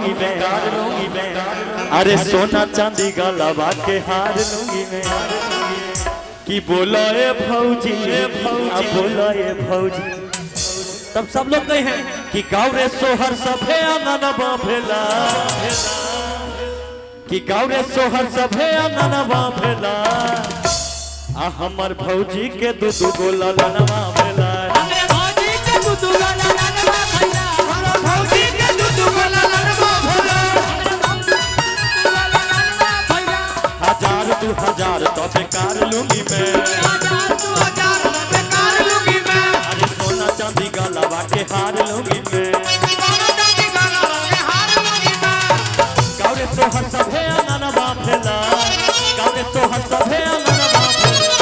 लूंगी मैं अरे सोना चांदी गलवा के हार लूंगी मैं कि बोला ए भौजी बोला ए भौजी। तब सब लोग कहे हैं कि गाँव रे सोहर सभे आंगनवा भेला कि गाँव रे सोहर सभे आंगनवा भेला आ हमर भौजी के दू गो ललनवा भेला हमरे भौजी के दू गो ललनवा भेला हमर भौजी के दू गो ललनवा भेला हजार 2000 तो बेकार लूंगी मैं हजार 2000 तो बेकार लूंगी मैं अरे सोना चांदी गलवा के हार लूंगी मैं सोना चांदी गलवा के हार लूंगी मैं गाँव रे सोहर सभे आंगनवा भेला गाँव रे सोहर सभे आंगनवा भेला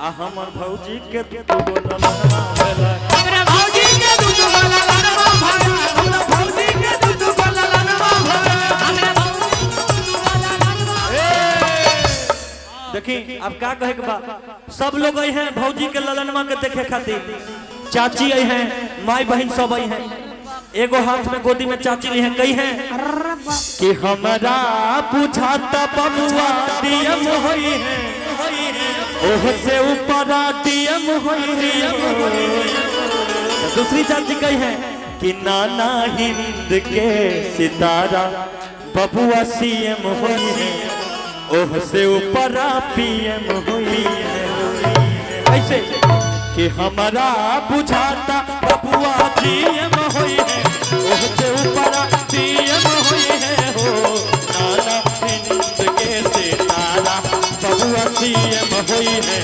आ हमर भौजी के दू गो ललनवा भेला हमरे भौजी के दू गो ललनवा भेला हमरे भौजी के दू गो ललनवा भेला हमरे देखी अब का कहे के बा सब लोग आई हैं भौजी के ललनवा के देखे खातिर चाची आई हैं माई बहन सब आई हैं एगो हाथ में गोदी में चाची आई हैं कई हैं कि हमरा बुझाता बबुआ डीएम होई है ओह से ऊपर डीएम होई है। दूसरी चाची कई हैं कि नाना हिंद के सितारा बबुआ सीएम होई है ओह से ऊपर पीएम हुई है। ऐसे कि हमारा बुझाता बबुआ जीएम हुई है ओह से ऊपर पीएम हुई है हो नाना हिंद के सितारा बबुआ सीएम हुई है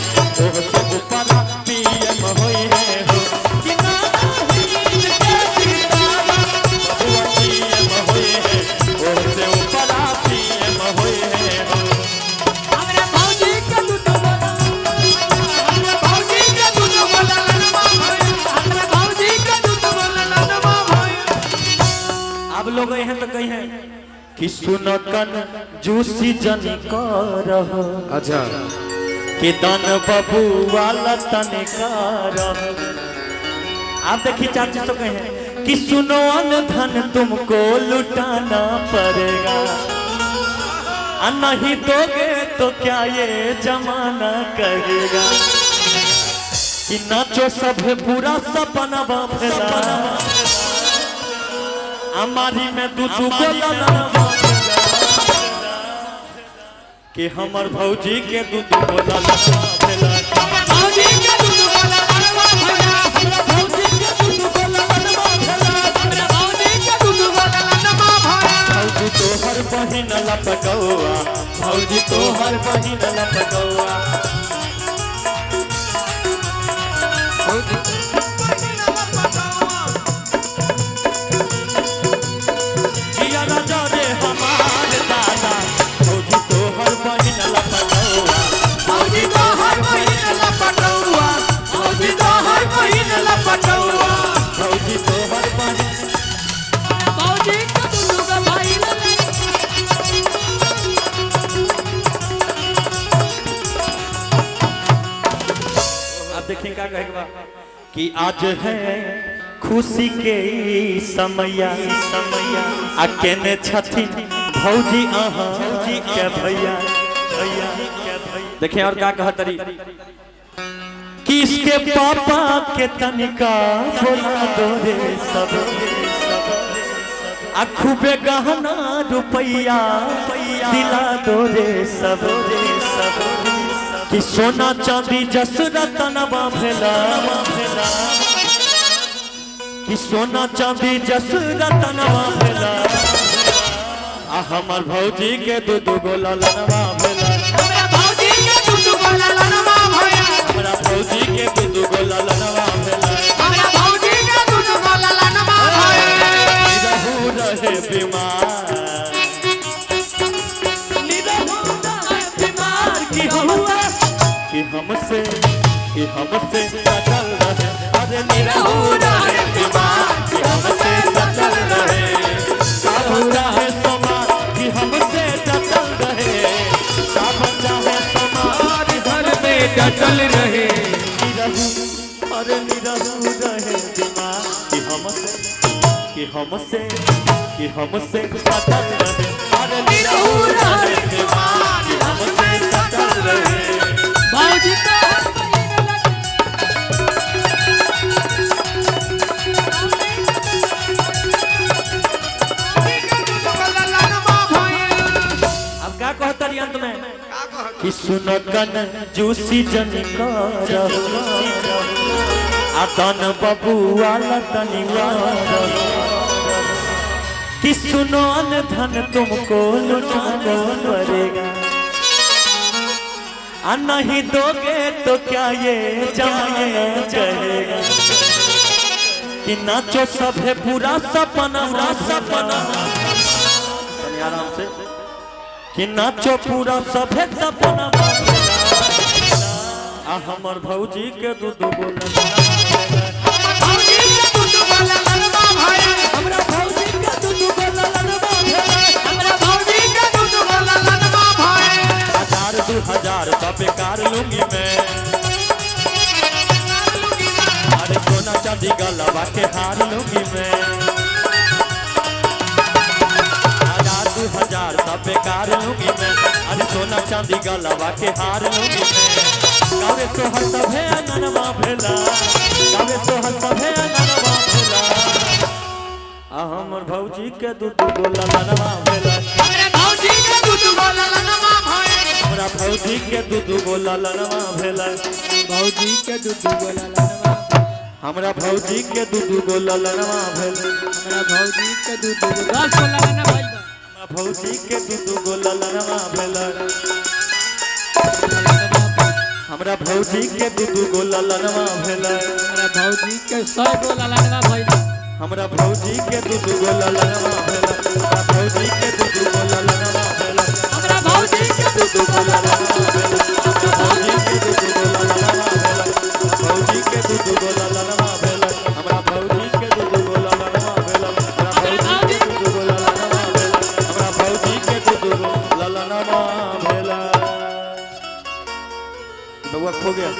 ओह से ऊपर पीएम हुई है हो कि नाना हिंद के सितारा बबुआ सीएम हुई है ओह से ऊपर पीएम हुई है। लोग हैं तो कहीं हैं कि सुनकन जूसी जनी कर अच्छा कि दन बबू वाला तन कर। आप देखिए चाची तो कहे हैं कि सुनो अन धन तुमको लुटाना पड़ेगा नहीं दोगे तो क्या ये जमाना कहेगा कि नाचो सब पूरा सपना भेला हमारी में दू गो ललनवा कि हमर भौजी के दू गो ललनवा भेला भौजी के दू गो ललनवा भेला भौजी के दू गो ललनवा भेला भौजी के दू गो ललनवा भेला भौजी तोहर बहिन लपकौआ भौजी तोहर बहिन लपकौआ देखें क्या कहेगा कि आज है खुशी के समया अकेले छथिन भौजी आहा के भैया देखें और क्या कहा तरी कि इसके पापा के तनिका बोला दो रे सब खूबे गहना रुपया दिला दो रे सब कि सोना चांदी जस रतनवा भेला कि सोना चांदी जस रतनवा भेला आ हमर भौजी के दू गो ललनवा भेला हमरा भौजी के दू गो ललनवा भेला हमरा भौजी के दू गो ललनवा भेला हमरा भौजी के दू गो ललनवा भेला रहू रहे बीमार की हुआ कि हमसे सचल रहे अरे निरहू रहे बीमार कि हमसे सचल रहे साहू रहे समाज कि हमसे सचल रहे साहू चाहे समाज घर में डटल रहे निरहू अरे निरहू रहे बीमार कि कि हमसे सटल रहे अरे निरहुर रहे कि हमसे सटल रहे बाबूजी का अब क्या कहता रही अंत में कि सुनकन जूसी जन आतन बबुआ लतनिया कि सुनो अन धन तुमको लुटा पड़ेगा आ नहीं दोगे तो क्या ये जाने कहेगा कि नाचो सब है पूरा सपना आराम से कि नाचो पूरा सब है सपना आ हमर भौजी के दूध बोला हमरा भौजी के दूध बोला हजार 2000 का बेकार लूंगी मैं अरे सोना चांदी गलवा के हार लूंगी मैं 2000 का बेकार लूंगी मैं अरे सोना चांदी गलवा के हार लूंगी मैं गावे सोहर सब है अननवा भेला गावे सोहर सब है अननवा भेला आ हमर भौजी के दूध गोला लनवा भेला हमरा भौजी के दूध गोला लनवा भेला भौजी के दूध गोला लनवा हमरा भौजी के दूध गोला लनवा भेला हमरा भौजी के दूध गोला लनवा भेला भौजी के दूध गोला लनवा भेला हमरा भौजी के दूध गोला लनवा भेला हमरा भौजी के 100 गोला लनवा भेला हमरा भौजी के दूध गोला लनवा भेला हमरा भौजी के दूध गोला लनवा भेला हमरा भौजी के दूध गोला लनवा भेला भौजी के दूध गोला लनवा भेला हमरा भौजी के दूध गोला लनवा भेला हमरा भौजी के दूध गोला लनवा भेला हमरा भौजी के दूध गोला लनवा भेला बउआ खो गया।